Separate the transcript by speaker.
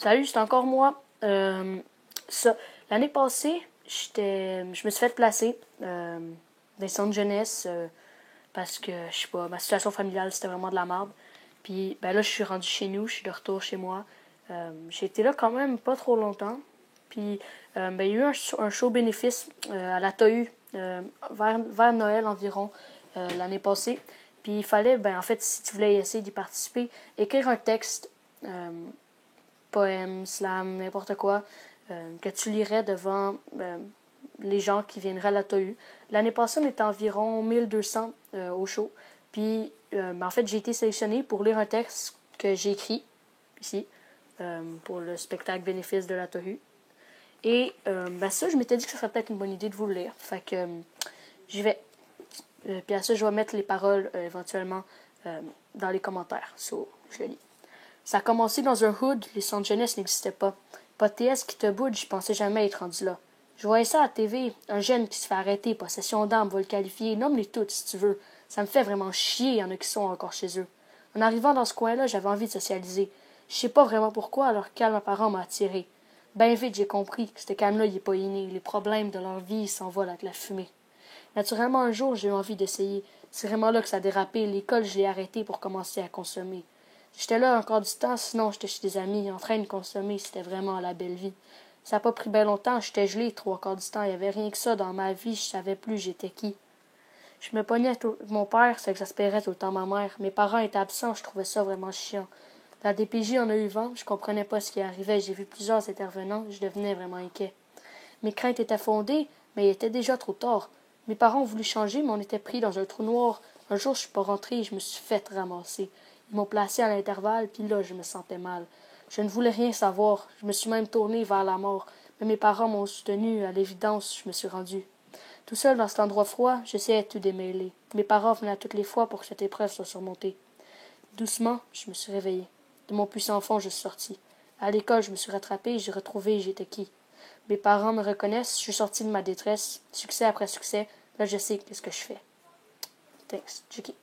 Speaker 1: Salut, c'est encore moi. L'année passée, je me suis fait placer dans les centres de jeunesse parce que, je sais pas, ma situation familiale, c'était vraiment de la merde. Puis, ben là, je suis rendu chez nous, je suis de retour chez moi. J'ai été là quand même pas trop longtemps. Puis, ben, il y a eu un show bénéfice à la TAU vers Noël environ l'année passée. Puis, il fallait, ben, en fait, si tu voulais essayer d'y participer, écrire un texte. Poème, slam, n'importe quoi, que tu lirais devant les gens qui viendraient à la TAU. L'année passée, on était environ 1200 au show. Puis, en fait, j'ai été sélectionnée pour lire un texte que j'ai écrit ici pour le spectacle bénéfice de la TAU. Et ça, je m'étais dit que ce serait peut-être une bonne idée de vous le lire. Fait que j'y vais. Puis à ça, je vais mettre les paroles éventuellement dans les commentaires. Je le lis. Ça a commencé dans un hood, les centres de jeunesse n'existaient pas. Pas de TS qui te boude, je pensais jamais être rendu là. Je voyais ça à la TV, un jeune qui se fait arrêter, possession d'armes, va le qualifier, nomme-les toutes si tu veux. Ça me fait vraiment chier, il y en a qui sont encore chez eux. En arrivant dans ce coin-là, j'avais envie de socialiser. Je sais pas vraiment pourquoi, leur calme apparent m'a attiré. Ben vite, j'ai compris que ce calme-là, il est pas inné. Les problèmes de leur vie s'envolent avec la fumée. Naturellement, un jour, j'ai eu envie d'essayer. C'est vraiment là que ça a dérapé. L'école, je l'ai arrêté pour commencer à consommer. J'étais là encore du temps, sinon j'étais chez des amis, en train de consommer, c'était vraiment la belle vie. Ça n'a pas pris bien longtemps, j'étais gelé 3 quarts du temps, il n'y avait rien que ça dans ma vie, je savais plus j'étais qui. Je me pognais tout. Mon père, ça exaspérait tout le temps ma mère. Mes parents étaient absents, je trouvais ça vraiment chiant. La DPJ en a eu vent, je comprenais pas ce qui arrivait, j'ai vu plusieurs intervenants, je devenais vraiment inquiet. Mes craintes étaient fondées, mais il était déjà trop tard. Mes parents ont voulu changer, mais on était pris dans un trou noir. Un jour, je suis pas rentrée et je me suis fait ramasser. Ils m'ont placé à l'intervalle, puis là, je me sentais mal. Je ne voulais rien savoir. Je me suis même tournée vers la mort. Mais mes parents m'ont soutenu. À l'évidence, je me suis rendue. Tout seul dans cet endroit froid, j'essayais de tout démêler. Mes parents venaient à toutes les fois pour que cette épreuve soit surmontée. Doucement, je me suis réveillée. De mon puissant fond, je suis sortie. À l'école, je me suis rattrapée, j'ai retrouvé j'étais qui. Mes parents me reconnaissent, je suis sortie de ma détresse, succès après succès. Là, je sais qu'est-ce que je fais. Thanks, Jackie.